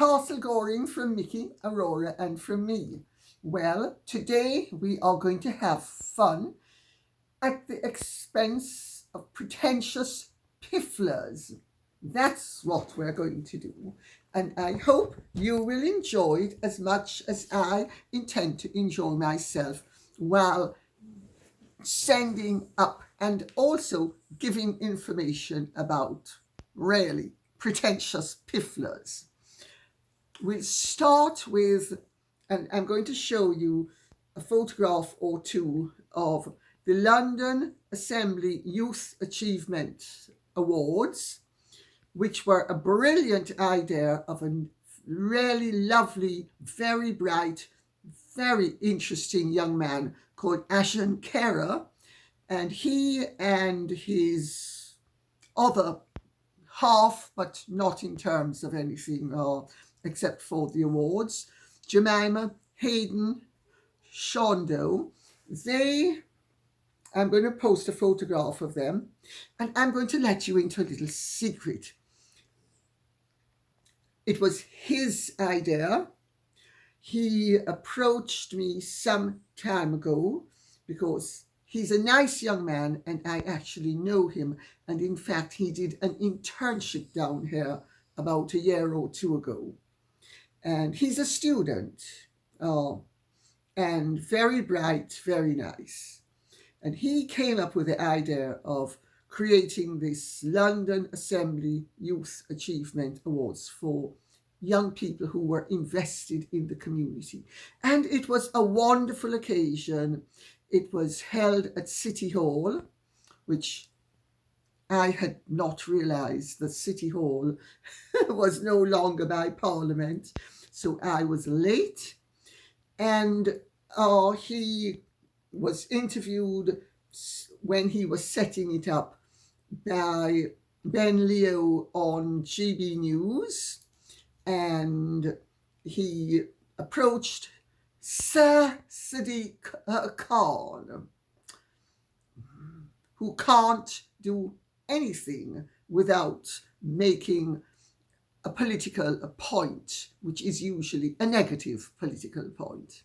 Castle Goring from Mickey, Aurora, and from me. Well, today we are going to have fun at the expense of pretentious pifflers. That's what we're going to do. And I hope you will enjoy it as much as I intend to enjoy myself while sending up and also giving information about really pretentious pifflers. We'll start with, and I'm going to show you a photograph or two of the London Assembly Youth Achievement Awards, which were a brilliant idea of a really lovely, very bright, very interesting young man called Ashen Kera, and he and his other half, but not in terms of anything except for the awards, Jemima, Hayden, Shondo, I'm going to post a photograph of them, and I'm going to let you into a little secret. It was his idea. He approached me some time ago because he's a nice young man and I actually know him. And in fact, he did an internship down here about a year or two ago. And he's a student and very bright, very nice. And he came up with the idea of creating this London Assembly Youth Achievement Awards for young people who were invested in the community. And it was a wonderful occasion. It was held at City Hall, which I had not realised that City Hall was no longer by Parliament. So I was late. And he was interviewed when he was setting it up by Ben Leo on GB News. And he approached Sir Sadiq Khan, who can't do anything without making a political point, which is usually a negative political point.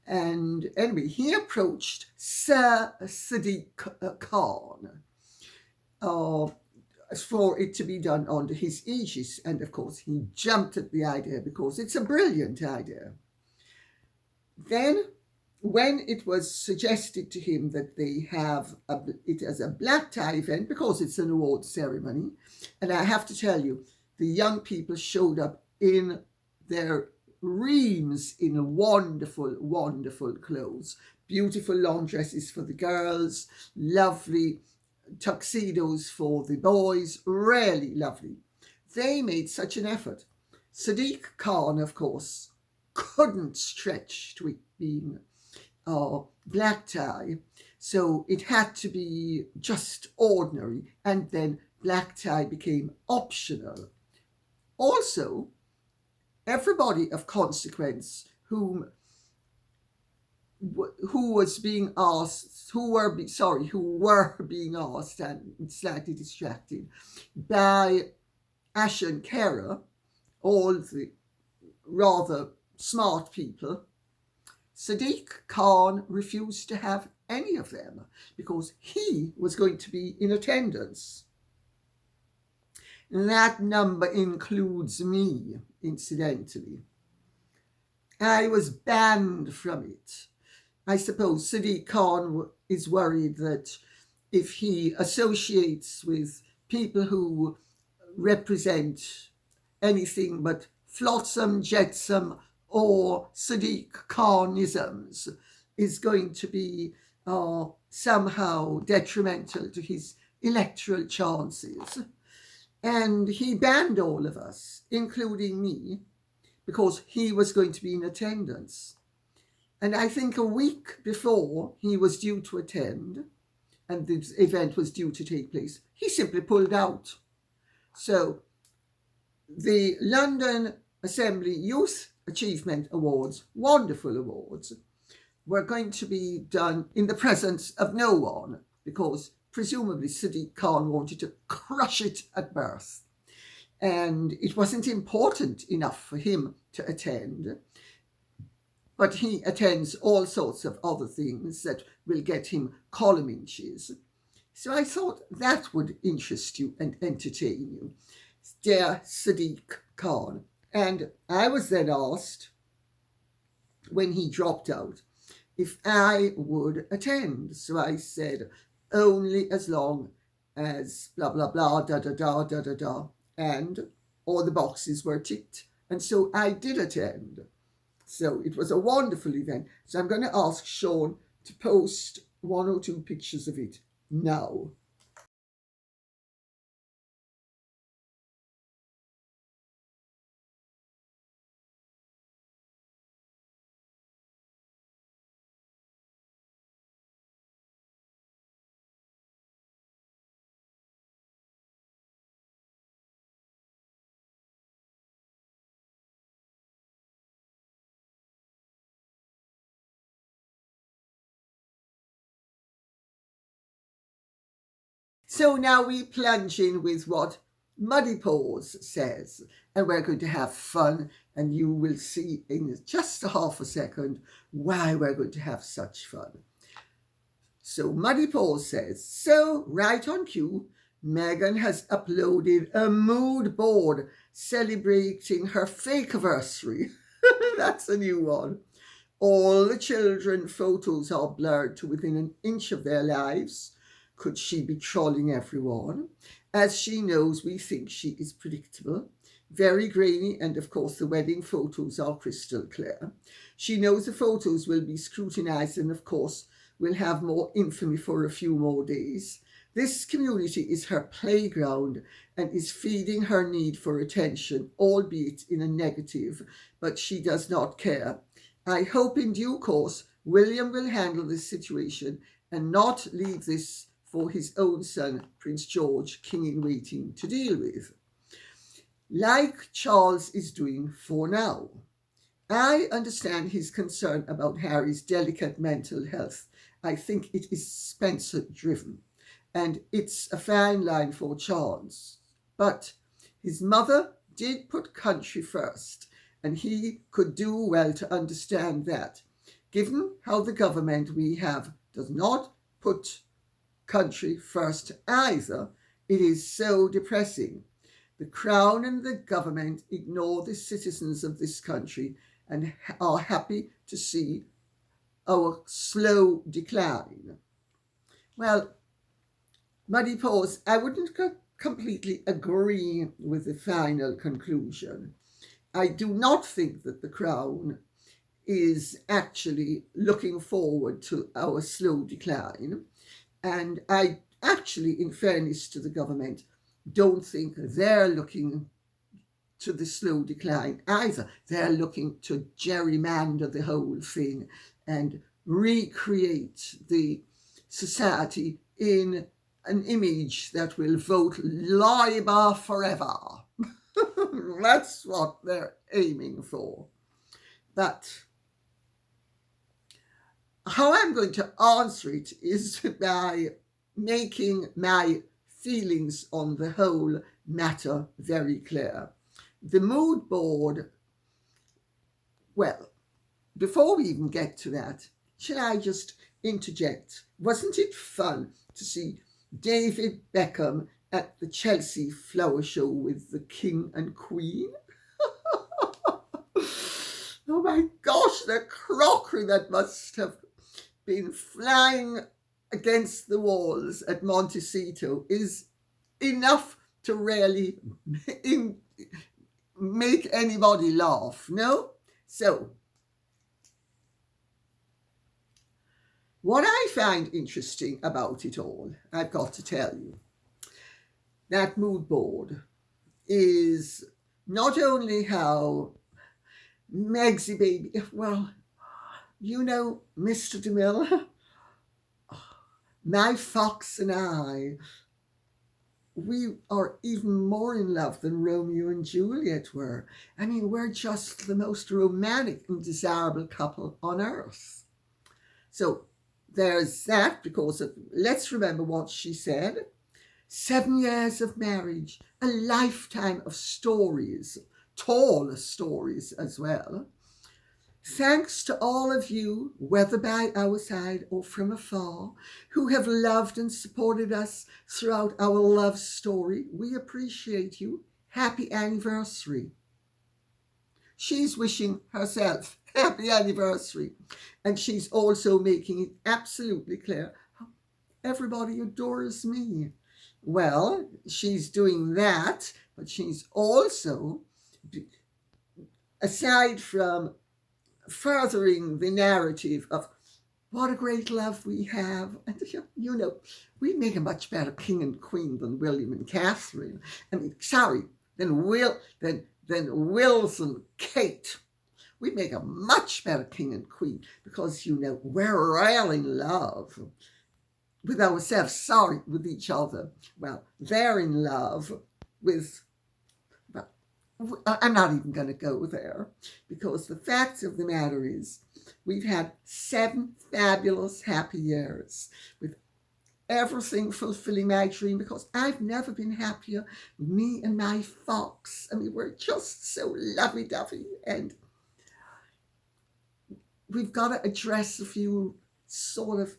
And anyway, he approached Sir Sadiq Khan for it to be done under his aegis. And of course, he jumped at the idea because it's a brilliant idea. Then, when it was suggested to him that they have it as a black tie event, because it's an award ceremony, and I have to tell you, the young people showed up in their reams in wonderful, wonderful clothes, beautiful long dresses for the girls, lovely tuxedos for the boys, really lovely. They made such an effort. Sadiq Khan, of course, couldn't stretch to it being black tie, so it had to be just ordinary, and then black tie became optional. Also, everybody of consequence who were being asked and slightly distracted by Ashen Kera, all the rather smart people, Sadiq Khan refused to have any of them because he was going to be in attendance. That number includes me, incidentally. I was banned from it. I suppose Sadiq Khan is worried that if he associates with people who represent anything but flotsam, jetsam, or Sadiq Khanisms, is going to be somehow detrimental to his electoral chances. And he banned all of us, including me, because he was going to be in attendance. And I think a week before he was due to attend, and the event was due to take place, he simply pulled out. So the London Assembly Youth Achievement Awards, wonderful awards, were going to be done in the presence of no one, because presumably Sadiq Khan wanted to crush it at birth. and it wasn't important enough for him to attend. But he attends all sorts of other things that will get him column inches. So I thought that would interest you and entertain you, dear Sadiq Khan. And I was then asked, when he dropped out, if I would attend. So I said, only as long as blah, blah, blah, da, da, da, da, da, da. And all the boxes were ticked. And so I did attend. So it was a wonderful event. So I'm going to ask Sean to post 1 or 2 pictures of it now. So now we plunge in with what Muddy Paws says, and we're going to have fun, and you will see in just a half a second why we're going to have such fun. So Muddy Paws says, so right on cue, Meghan has uploaded a mood board celebrating her fake anniversary. That's a new one. All the children photos are blurred to within an inch of their lives. Could she be trolling everyone? As she knows, we think she is predictable, very grainy, and of course the wedding photos are crystal clear. She knows the photos will be scrutinised and of course will have more infamy for a few more days. This community is her playground and is feeding her need for attention, albeit in a negative, but she does not care. I hope in due course William will handle this situation and not leave this for his own son, Prince George, king-in-waiting, to deal with, like Charles is doing for now. I understand his concern about Harry's delicate mental health. I think it is Spencer-driven, and it's a fine line for Charles. But his mother did put country first, and he could do well to understand that. Given how the government we have does not put country first either, it is so depressing. The Crown and the government ignore the citizens of this country and are happy to see our slow decline. Well, Muddy Paws, I wouldn't completely agree with the final conclusion. I do not think that the Crown is actually looking forward to our slow decline. And I actually, in fairness to the government, don't think they're looking to the slow decline either. They're looking to gerrymander the whole thing and recreate the society in an image that will vote Labour forever. That's what they're aiming for. But how I'm going to answer it is by making my feelings on the whole matter very clear. The mood board, well, before we even get to that, shall I just interject? Wasn't it fun to see David Beckham at the Chelsea Flower Show with the King and Queen? Oh my gosh, the crockery that must have been flying against the walls at Montecito is enough to really make anybody laugh, no? So, what I find interesting about it all, I've got to tell you, that mood board is not only how Megsy baby, well, you know, Mr. DeMille, my fox and I, we are even more in love than Romeo and Juliet were. I mean, we're just the most romantic and desirable couple on earth. So there's that, because let's remember what she said. 7 years of marriage, a lifetime of stories, tall stories as well. Thanks to all of you, whether by our side or from afar, who have loved and supported us throughout our love story. We appreciate you. Happy anniversary. She's wishing herself happy anniversary. And she's also making it absolutely clear how everybody adores me. Well, she's doing that, but she's also, aside from furthering the narrative of what a great love we have, and we make a much better king and queen than William and Catherine. Than Wilson, Kate. We make a much better king and queen because we're all in love with ourselves, with each other. Well, they're in love with. I'm not even going to go there, because the fact of the matter is we've had 7 fabulous happy years with everything fulfilling my dream, because I've never been happier. Me and my fox. We're just so lovey-dovey, and we've got to address a few sort of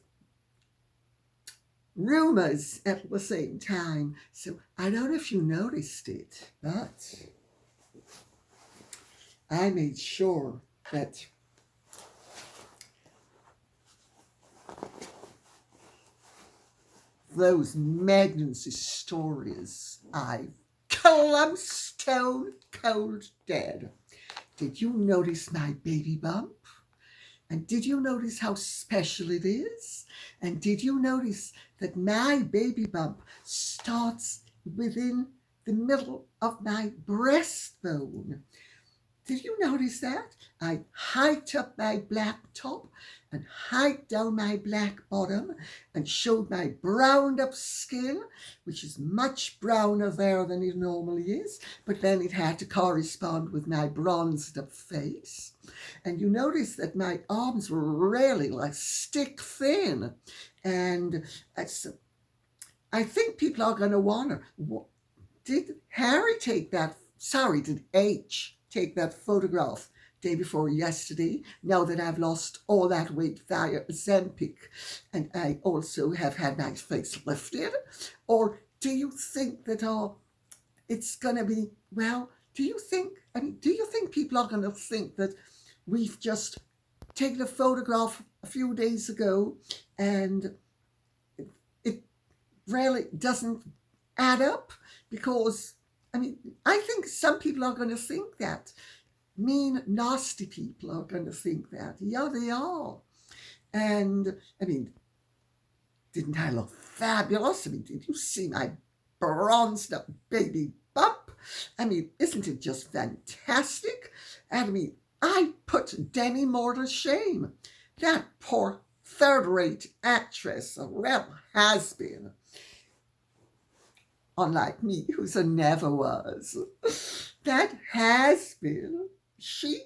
rumours at the same time. So I don't know if you noticed it, but I made sure that those Meghan's stories I clump stone cold dead. Did you notice my baby bump? And did you notice how special it is? And did you notice that my baby bump starts within the middle of my breastbone? Did you notice that? I hiked up my black top and hiked down my black bottom and showed my browned up skin, which is much browner there than it normally is, but then it had to correspond with my bronzed up face. And you notice that my arms were really like stick thin. And I think people are going to wonder, did Harry take that, did H take that photograph day before yesterday, now that I've lost all that weight via Ozempic and I also have had my face lifted? Or do you think that it's going to be, do you think people are going to think that we've just taken a photograph a few days ago and it really doesn't add up? Because I think some people are going to think that. Mean, nasty people are going to think that. Yeah, they are. And, didn't I look fabulous? Did you see my bronzed up baby bump? Isn't it just fantastic? And I put Demi Moore to shame. That poor third-rate actress, a real has-been. Unlike me, who's a never was. That has-been, she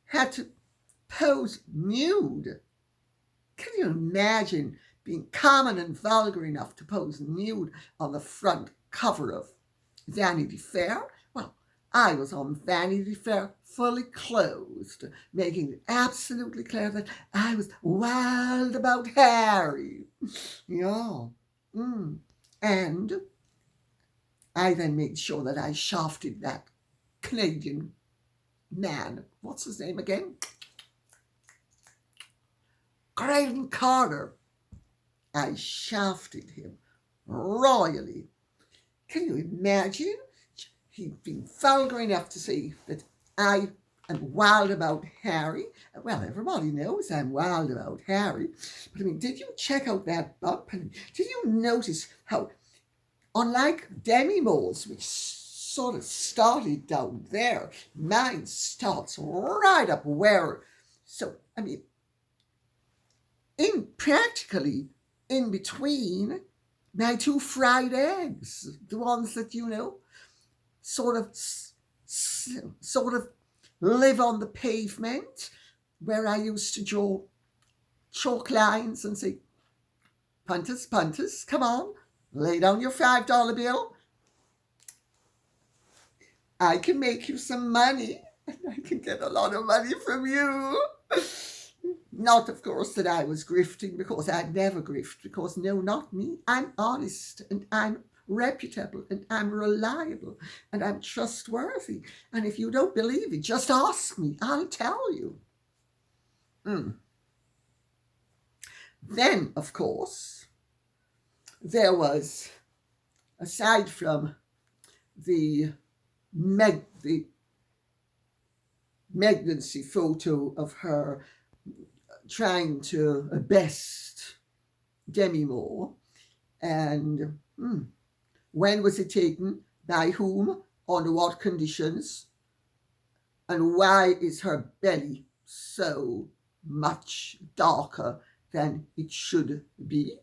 had to pose nude. Can you imagine being common and vulgar enough to pose nude on the front cover of Vanity Fair? Well, I was on Vanity Fair fully clothed, making it absolutely clear that I was wild about Harry. Yeah. And I then made sure that I shafted that Canadian man. What's his name again? Graham Carter. I shafted him royally. Can you imagine? He'd been vulgar enough to say that I am wild about Harry. Well, everybody knows I'm wild about Harry. But did you check out that bump? Did you notice how, unlike Demi Moore's, which sort of started down there, mine starts right up where, practically in between my 2 fried eggs, the ones that, sort of live on the pavement, where I used to draw chalk lines and say, punters, come on, lay down your $5 bill. I can make you some money, and I can get a lot of money from you. Not, of course, that I was grifting, because I'd never grift, because no, not me. I'm honest, and I'm reputable, and I'm reliable, and I'm trustworthy. And if you don't believe it, just ask me. I'll tell you. Then, of course, there was, aside from the pregnancy photo of her trying to best Demi Moore, and when was it taken, by whom, under what conditions, and why is her belly so much darker than it should be?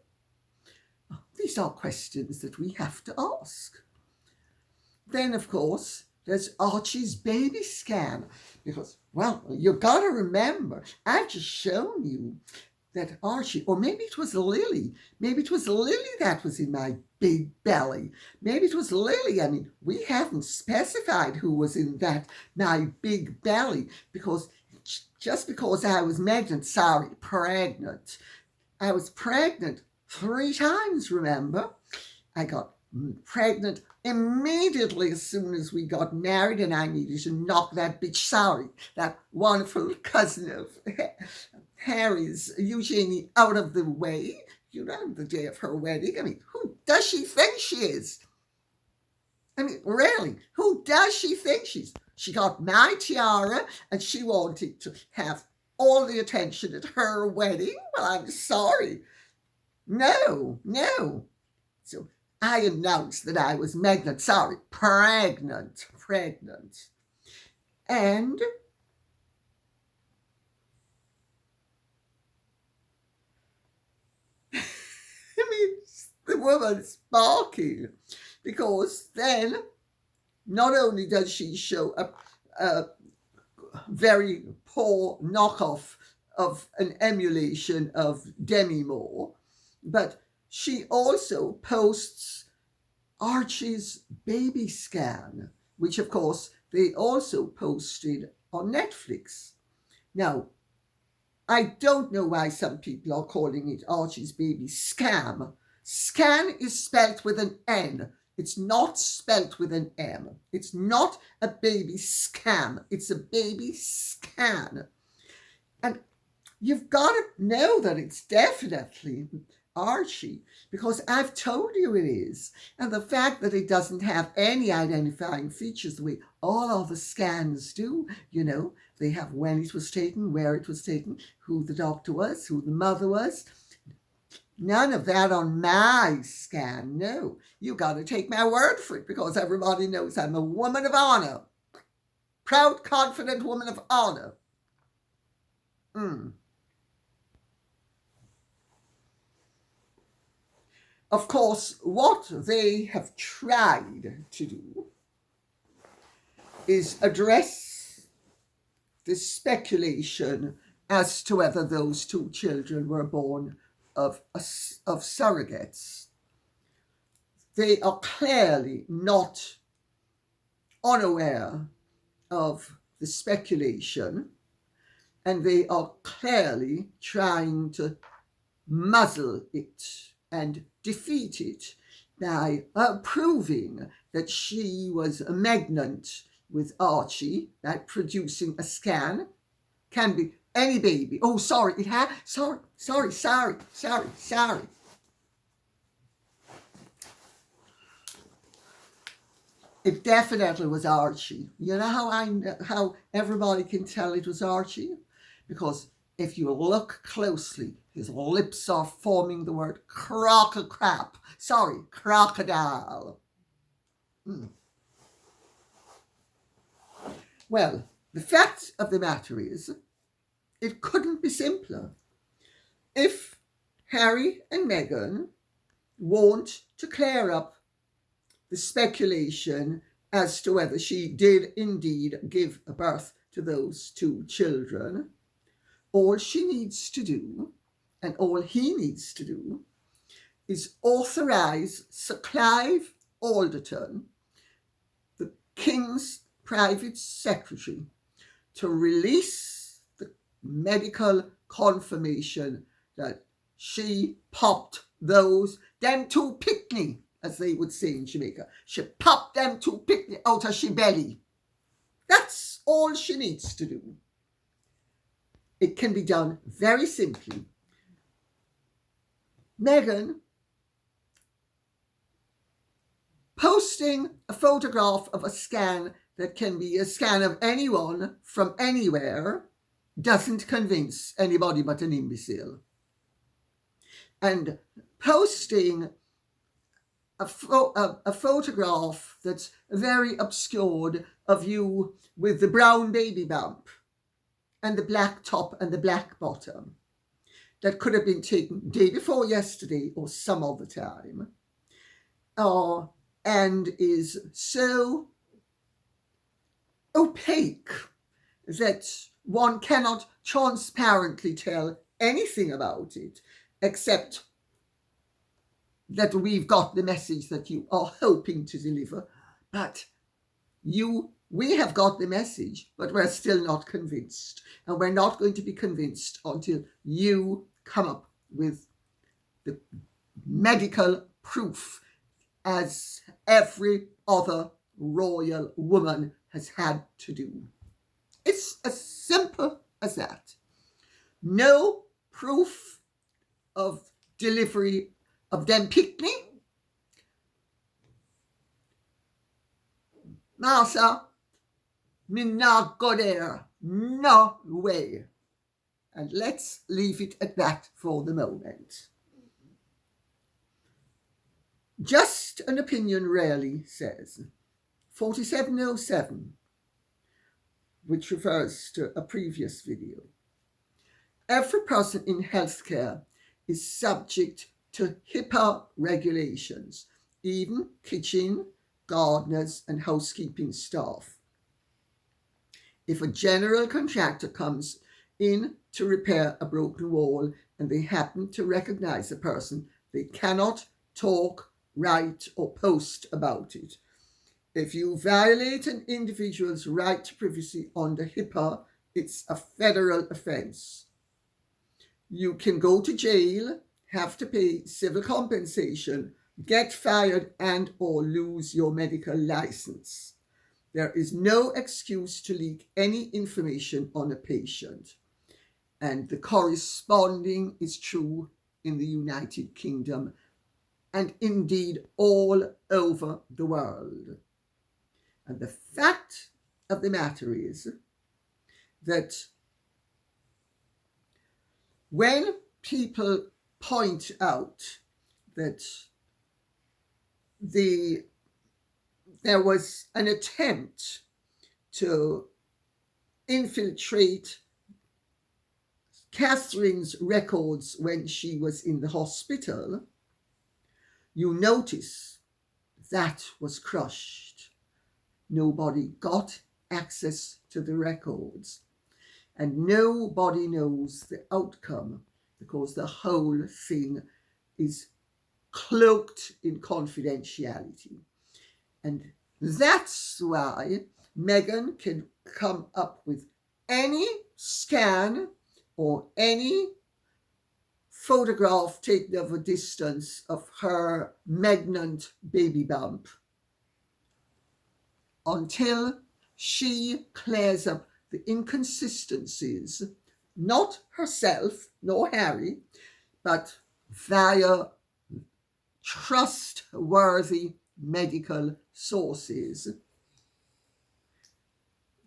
These are questions that we have to ask. Then, of course, there's Archie's baby scan, because, well, you've got to remember, I've just shown you that Archie, or maybe it was Lily that was in my big belly. Maybe it was Lily. I mean, we haven't specified who was in my big belly, because just because I was pregnant. I was pregnant 3 times, remember? I got pregnant immediately as soon as we got married, and I needed to knock that bitch, that wonderful cousin of Harry's, Eugenie, out of the way, the day of her wedding. I mean, who does she think she is? I mean, really, who does she think she's? She got my tiara, and she wanted to have all the attention at her wedding. Well, I'm sorry. No. So I announced that I was pregnant. And I mean, the woman's barking, because then not only does she show a very poor knockoff of an emulation of Demi Moore, but she also posts Archie's baby scan, which, of course, they also posted on Netflix. Now, I don't know why some people are calling it Archie's baby scam. Scan is spelt with an N. It's not spelt with an M. It's not a baby scam. It's a baby scan. And you've got to know that it's definitely Archie, because I've told you it is. And the fact that it doesn't have any identifying features the way all other scans do, they have when it was taken, where it was taken, who the doctor was, who the mother was. None of that on my scan. No, you got to take my word for it, because everybody knows I'm a woman of honor. Proud, confident woman of honor. Of course, what they have tried to do is address the speculation as to whether those 2 children were born of surrogates. They are clearly not unaware of the speculation, and they are clearly trying to muzzle it and defeat it by proving that she was pregnant with Archie, that producing a scan can be any baby. Oh, sorry, sorry. It definitely was Archie. You know how everybody can tell it was Archie? Because if you look closely, his lips are forming the word crocodile. Well, the fact of the matter is, it couldn't be simpler. If Harry and Meghan want to clear up the speculation as to whether she did indeed give birth to those 2 children, all she needs to do, and all he needs to do, is authorised Sir Clive Alderton, the King's private secretary, to release the medical confirmation that she popped them two pickney, as they would say in Jamaica. She popped them two pickney out of she belly. That's all she needs to do. It can be done very simply. Meghan posting a photograph of a scan that can be a scan of anyone from anywhere doesn't convince anybody but an imbecile. And posting a photograph that's very obscured of you with the brown baby bump and the black top and the black bottom that could have been taken day before yesterday or some other time, and is so opaque that one cannot transparently tell anything about it, except that we've got the message that you are hoping to deliver. But we have got the message, but we're still not convinced. And we're not going to be convinced until you come up with the medical proof, as every other royal woman has had to do. It's as simple as that. No proof of delivery of them pickney. Massa, me not go there. No way. And let's leave it at that for the moment. Just an opinion rarely says 4707, which refers to a previous video. Every person in healthcare is subject to HIPAA regulations, even kitchen, gardeners and housekeeping staff. If a general contractor comes in to repair a broken wall and they happen to recognize a person, they cannot talk, write or post about it. If you violate an individual's right to privacy under HIPAA, it's a federal offence. You can go to jail, have to pay civil compensation, get fired and or lose your medical license. There is no excuse to leak any information on a patient. And the corresponding is true in the United Kingdom and indeed all over the world. And the fact of the matter is that when people point out that there was an attempt to infiltrate Catherine's records when she was in the hospital, you notice that was crushed. Nobody got access to the records, and nobody knows the outcome because the whole thing is cloaked in confidentiality. And that's why Meghan can come up with any scan or any photograph taken of a distance of her malignant baby bump until she clears up the inconsistencies, not herself nor Harry, but via trustworthy medical sources.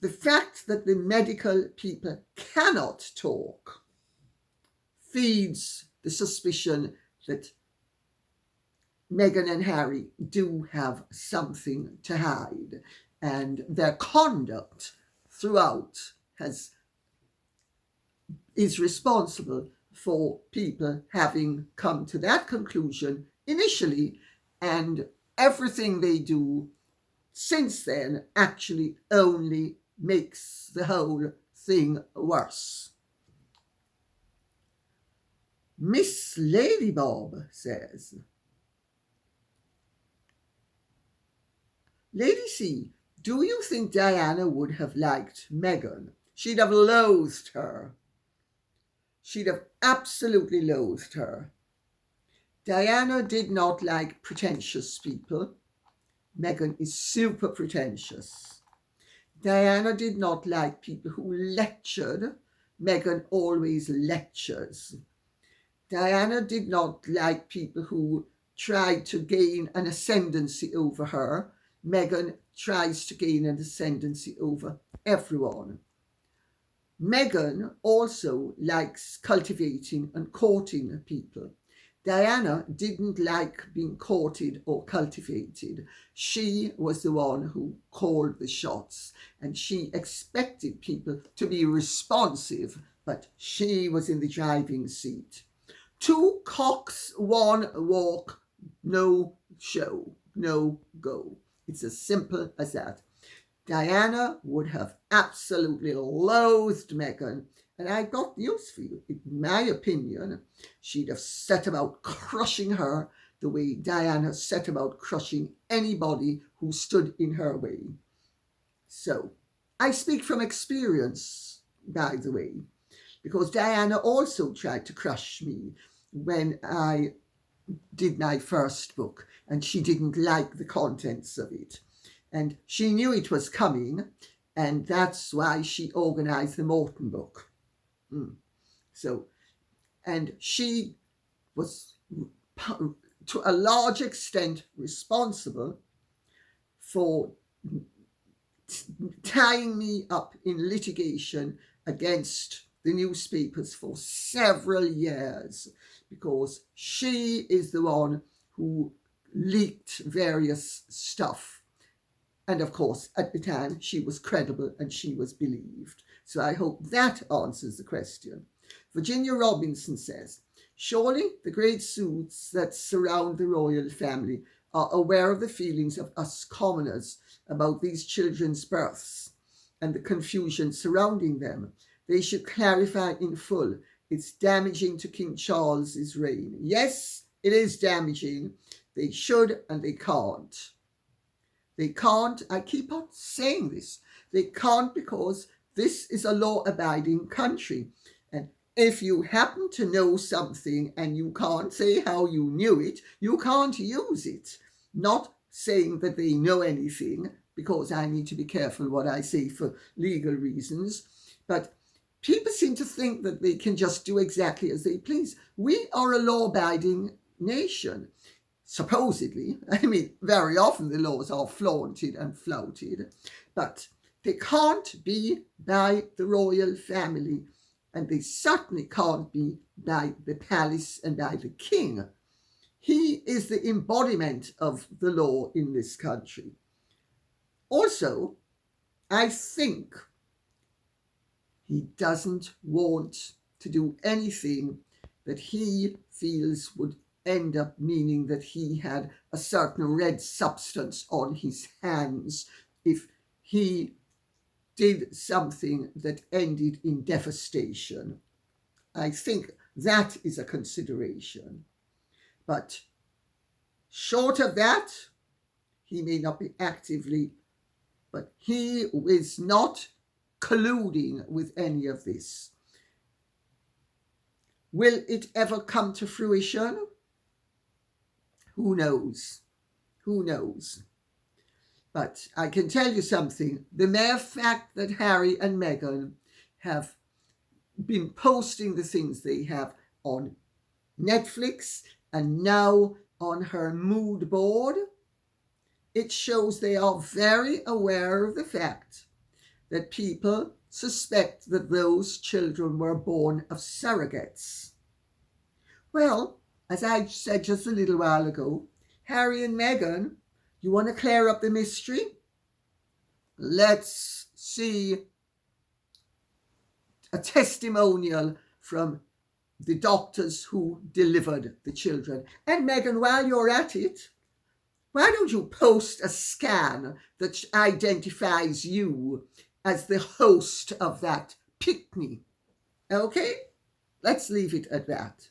The fact that the medical people cannot talk feeds the suspicion that Meghan and Harry do have something to hide, and their conduct throughout is responsible for people having come to that conclusion initially, and everything they do since then actually only makes the whole thing worse. Miss Lady Bob says, Lady C, do you think Diana would have liked Meghan? She'd have loathed her. She'd have absolutely loathed her. Diana did not like pretentious people. Meghan is super pretentious. Diana did not like people who lectured. Meghan always lectures. Diana did not like people who tried to gain an ascendancy over her. Meghan tries to gain an ascendancy over everyone. Meghan also likes cultivating and courting people. Diana didn't like being courted or cultivated. She was the one who called the shots, and she expected people to be responsive, but she was in the driving seat. 2 cocks, 1 walk, no show, no go. It's as simple as that. Diana would have absolutely loathed Meghan, and I've got news for you. In my opinion, she'd have set about crushing her the way Diana set about crushing anybody who stood in her way. So, I speak from experience, by the way, because Diana also tried to crush me when I did my first book, and she didn't like the contents of it. And she knew it was coming, and that's why she organized the Morton book. So, and she was, to a large extent, responsible for tying me up in litigation against the newspapers for several years, because she is the one who leaked various stuff. And of course, at the time, she was credible and she was believed. So I hope that answers the question. Virginia Robinson says, surely the great suits that surround the royal family are aware of the feelings of us commoners about these children's births and the confusion surrounding them. They should clarify in full. It's damaging to King Charles's reign. Yes, it is damaging. They should and they can't. They can't. I keep on saying this. They can't, because this is a law-abiding country. And if you happen to know something and you can't say how you knew it, you can't use it. Not saying that they know anything, because I need to be careful what I say for legal reasons. But people seem to think that they can just do exactly as they please. We are a law-abiding nation. Supposedly. I mean, very often the laws are flaunted and flouted, but they can't be by the royal family, and they certainly can't be by the palace and by the king. He is the embodiment of the law in this country. Also, I think he doesn't want to do anything that he feels would end up meaning that he had a certain red substance on his hands if he did something that ended in devastation. I think that is a consideration. But short of that, he may not be actively, but he is not colluding with any of this. Will it ever come to fruition? Who knows? Who knows? But I can tell you something. The mere fact that Harry and Meghan have been posting the things they have on Netflix and now on her mood board, it shows they are very aware of the fact that people suspect that those children were born of surrogates. Well, as I said just a little while ago, Harry and Meghan, you want to clear up the mystery? Let's see a testimonial from the doctors who delivered the children. And Meghan, while you're at it, why don't you post a scan that identifies you as the host of that picnic? Okay? Let's leave it at that.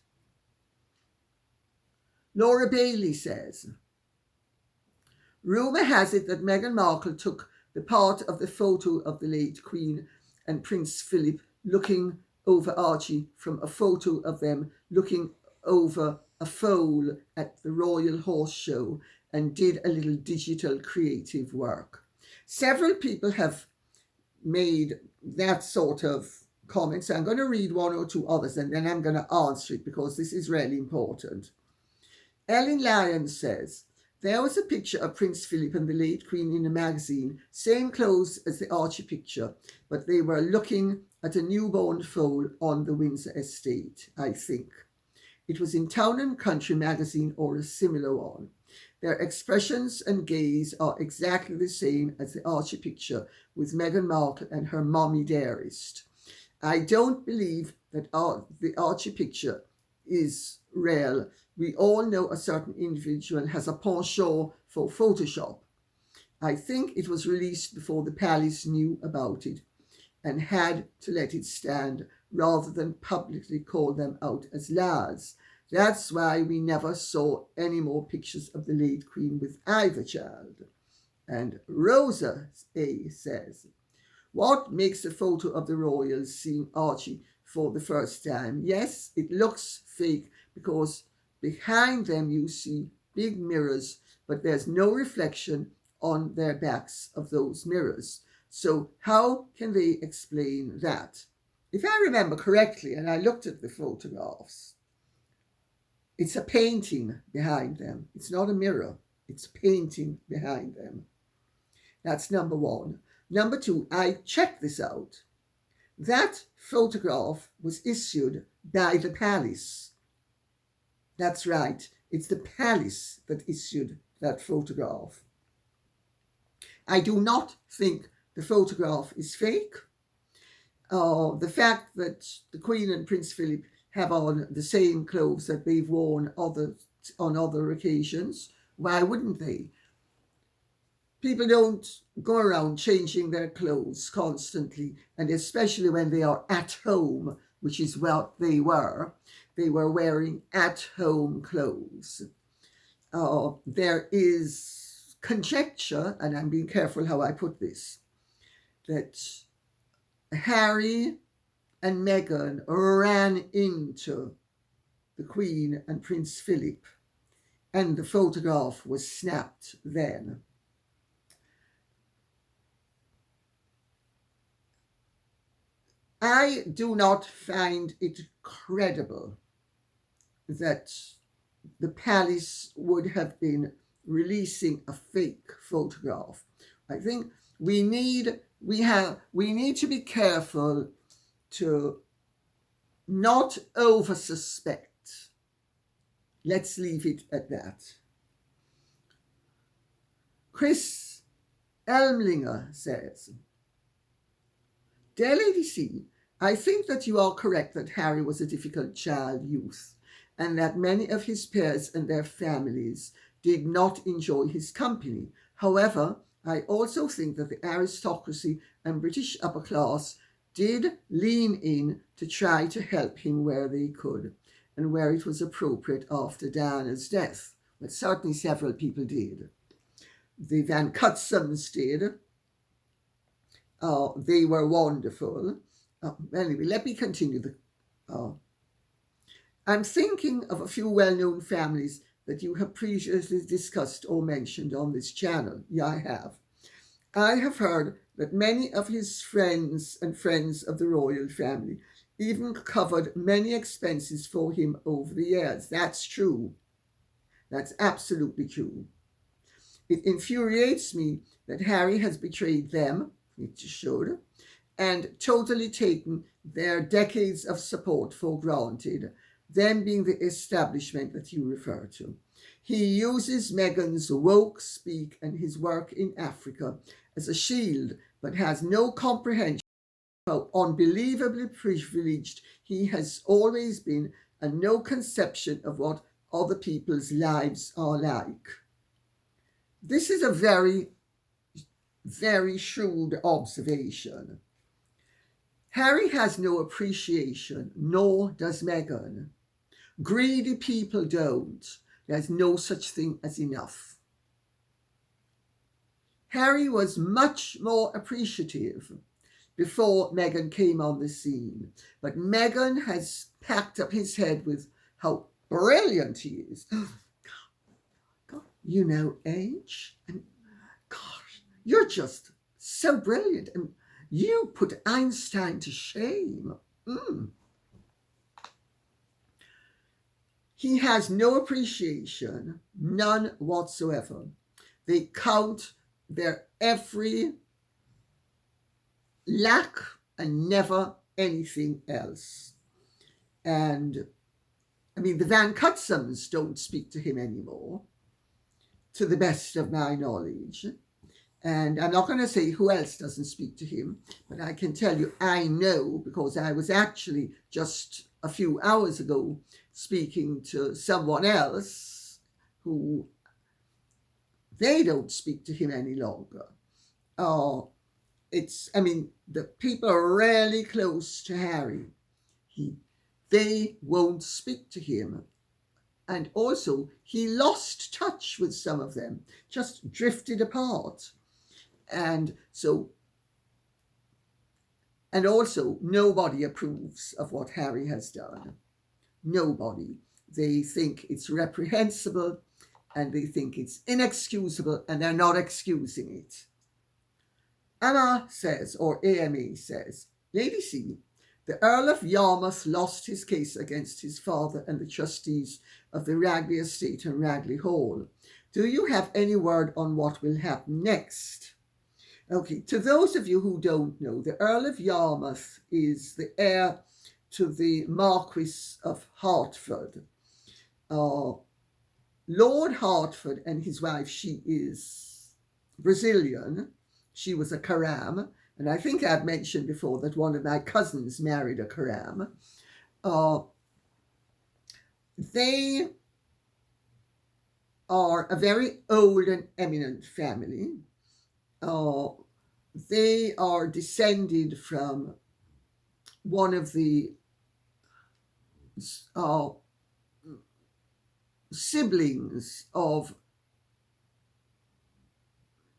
Laura Bailey says, Rumour has it that Meghan Markle took the part of the photo of the late Queen and Prince Philip looking over Archie from a photo of them looking over a foal at the Royal Horse Show and did a little digital creative work. Several people have made that sort of comment, so I'm going to read one or two others and then I'm going to answer it because this is really important. Ellen Lyons says, there was a picture of Prince Philip and the late Queen in a magazine, same clothes as the Archie picture, but they were looking at a newborn foal on the Windsor estate, I think. It was in Town and Country magazine or a similar one. Their expressions and gaze are exactly the same as the Archie picture with Meghan Markle and her mommy dearest. I don't believe that the Archie picture is real. We all know a certain individual has a penchant for Photoshop. I think it was released before the palace knew about it and had to let it stand rather than publicly call them out as liars. That's why we never saw any more pictures of the late Queen with either child. And Rosa A says, what makes a photo of the royals seeing Archie for the first time? Yes, it looks fake because behind them you see big mirrors, but there's no reflection on their backs of those mirrors. So how can they explain that? If I remember correctly, and I looked at the photographs, it's a painting behind them. It's not a mirror. It's a painting behind them. That's number one. Number two, I checked this out. That photograph was issued by the palace. That's right. It's the palace that issued that photograph. I do not think the photograph is fake. The fact that the Queen and Prince Philip have on the same clothes that they've worn on other occasions, why wouldn't they? People don't go around changing their clothes constantly, and especially when they are at home, which is what they were. They were wearing at-home clothes. There is conjecture, and I'm being careful how I put this, that Harry and Meghan ran into the Queen and Prince Philip, and the photograph was snapped then. I do not find it credible that the palace would have been releasing a fake photograph. I think we need to be careful to not over suspect. Let's leave it at that. Chris Elmlinger says, Dear Lady C, I think that you are correct that Harry was a difficult child youth, and that many of his peers and their families did not enjoy his company. However, I also think that the aristocracy and British upper class did lean in to try to help him where they could, and where it was appropriate after Diana's death. But certainly several people did. The Van Cutsums did. They were wonderful. Anyway, let me continue. I'm thinking of a few well-known families that you have previously discussed or mentioned on this channel. Yeah, I have. I have heard that many of his friends and friends of the royal family even covered many expenses for him over the years. That's true. That's absolutely true. It infuriates me that Harry has betrayed them, which he should, and totally taken their decades of support for granted, them being the establishment that you refer to. He uses Meghan's woke speak and his work in Africa as a shield, but has no comprehension of how unbelievably privileged he has always been, and no conception of what other people's lives are like. This is a very, very shrewd observation. Harry has no appreciation, nor does Meghan. Greedy people don't. There's no such thing as enough. Harry was much more appreciative before Meghan came on the scene. But Meghan has packed up his head with how brilliant he is. God, you know, age, and gosh, you're just so brilliant, and you put Einstein to shame. He has no appreciation, none whatsoever. They count their every lack and never anything else. And I mean, the Van Cutsums don't speak to him anymore, to the best of my knowledge. And I'm not going to say who else doesn't speak to him, but I can tell you I know, because I was actually just a few hours ago speaking to someone else who they don't speak to him any longer. The people are really close to Harry. They won't speak to him. And also, he lost touch with some of them, just drifted apart. And also, nobody approves of what Harry has done. Nobody. They think it's reprehensible, and they think it's inexcusable, and they're not excusing it. Anna says, or AMA says, Lady C, the Earl of Yarmouth lost his case against his father and the trustees of the Ragley Estate and Ragley Hall. Do you have any word on what will happen next? Okay, to those of you who don't know, the Earl of Yarmouth is the heir to the Marquis of Hertford. Lord Hertford and his wife, she is Brazilian. She was a Karam, and I think I've mentioned before that one of my cousins married a Karam. They are a very old and eminent family. They are descended from one of the siblings of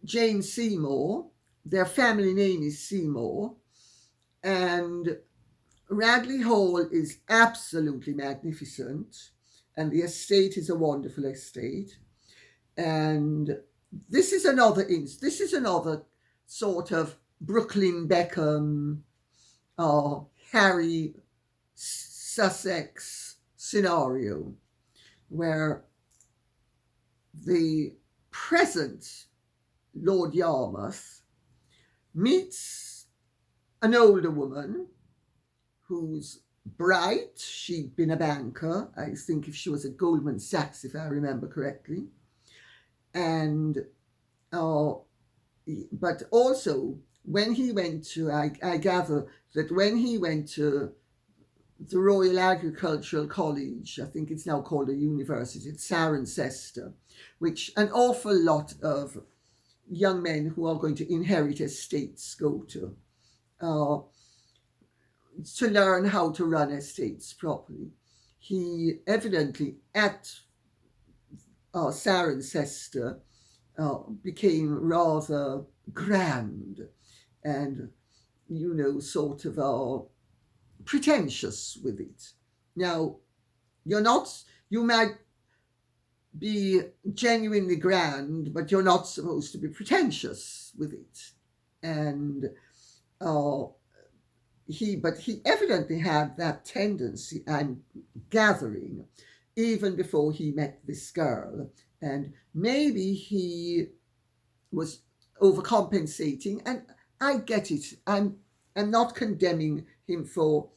Jane Seymour. Their family name is Seymour, and Ragley Hall is absolutely magnificent, and the estate is a wonderful estate. And this is another sort of Brooklyn Beckham, Harry Sussex scenario, where the present Lord Yarmouth meets an older woman who's bright. She'd been a banker, I think, if she was at Goldman Sachs, if I remember correctly. And but also when he went to, I gather that when he went to the Royal Agricultural College, I think it's now called a university, at Cirencester, which an awful lot of young men who are going to inherit estates go to learn how to run estates properly. He evidently at Cirencester became rather grand and, sort of pretentious with it. Now, you might be genuinely grand, but you're not supposed to be pretentious with it. And he evidently had that tendency, I'm gathering, even before he met this girl. And maybe he was overcompensating, and I get it. I'm not condemning him for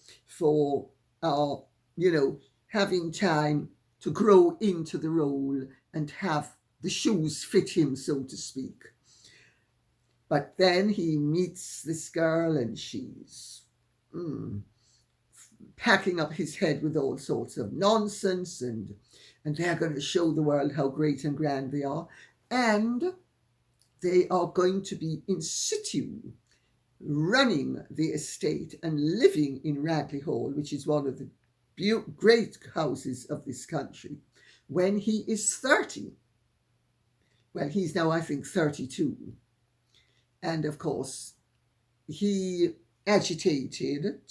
having time to grow into the role and have the shoes fit him, so to speak. But then he meets this girl, and she's packing up his head with all sorts of nonsense, and they're going to show the world how great and grand they are. And they are going to be in situ running the estate and living in Ragley Hall, which is one of the great houses of this country, when he is 30. Well, he's now, I think, 32. And of course, he agitated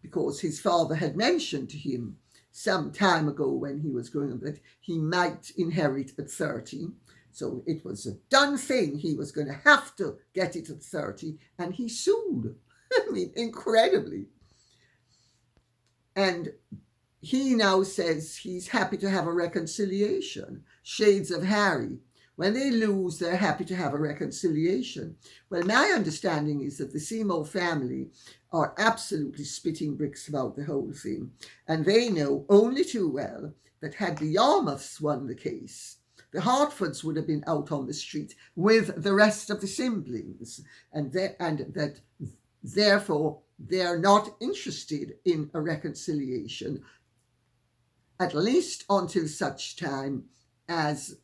because his father had mentioned to him some time ago when he was growing up that he might inherit at 30. So it was a done thing. He was going to have to get it at 30, and he sued. I mean, incredibly. And he now says he's happy to have a reconciliation. Shades of Harry. When they lose, they're happy to have a reconciliation. Well, my understanding is that the Seymour family are absolutely spitting bricks about the whole thing. And they know only too well that had the Yarmouths won the case, the Hertfords would have been out on the street with the rest of the siblings. And that therefore they're not interested in a reconciliation, at least until such time as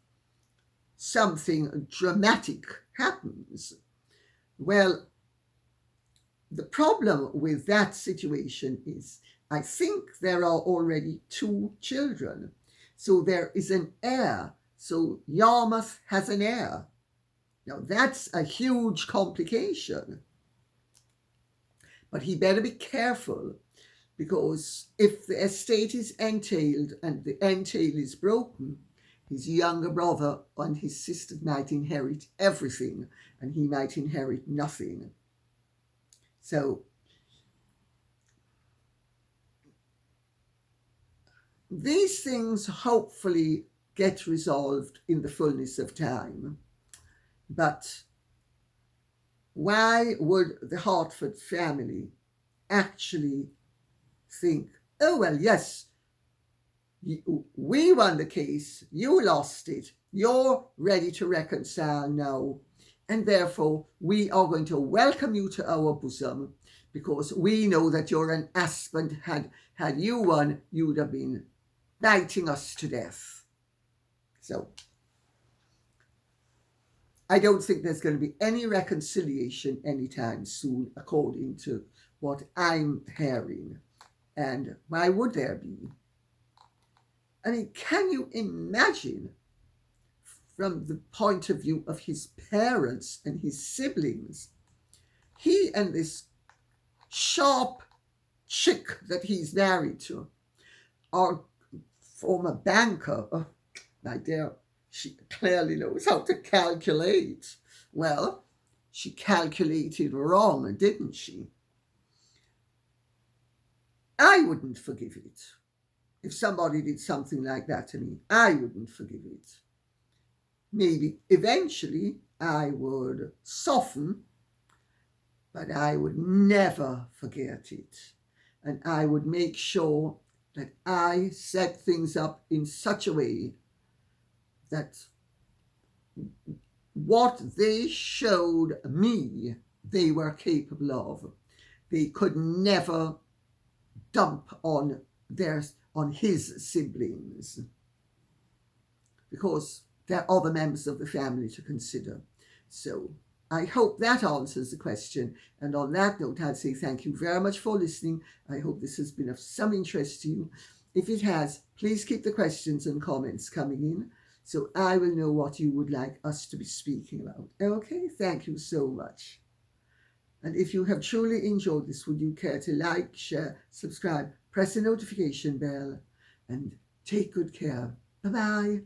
something dramatic happens. Well, the problem with that situation is I think there are already 2 children. So there is an heir. So Yarmouth has an heir. Now that's a huge complication. But he better be careful, because if the estate is entailed and the entail is broken, his younger brother and his sister might inherit everything, and he might inherit nothing. So these things hopefully get resolved in the fullness of time. But why would the Hertford family actually think, oh, well, yes, we won the case, you lost it, you're ready to reconcile now, and therefore we are going to welcome you to our bosom, because we know that you're an aspen. Had you won, you'd have been biting us to death. So I don't think there's going to be any reconciliation anytime soon, according to what I'm hearing. And why would there be? I mean, can you imagine, from the point of view of his parents and his siblings, he and this sharp chick that he's married to are former banker. Oh, my dear, she clearly knows how to calculate. Well, she calculated wrong, didn't she? I wouldn't forgive it. If somebody did something like that to me, I wouldn't forgive it. Maybe eventually I would soften, but I would never forget it. And I would make sure that I set things up in such a way that what they showed me they were capable of, they could never dump on his siblings, because there are other members of the family to consider. So I hope that answers the question. And on that note, I'd say thank you very much for listening. I hope this has been of some interest to you. If it has, please keep the questions and comments coming in, so I will know what you would like us to be speaking about. Okay, thank you so much. And if you have truly enjoyed this, would you care to like, share, subscribe, press the notification bell, and take good care. Bye-bye.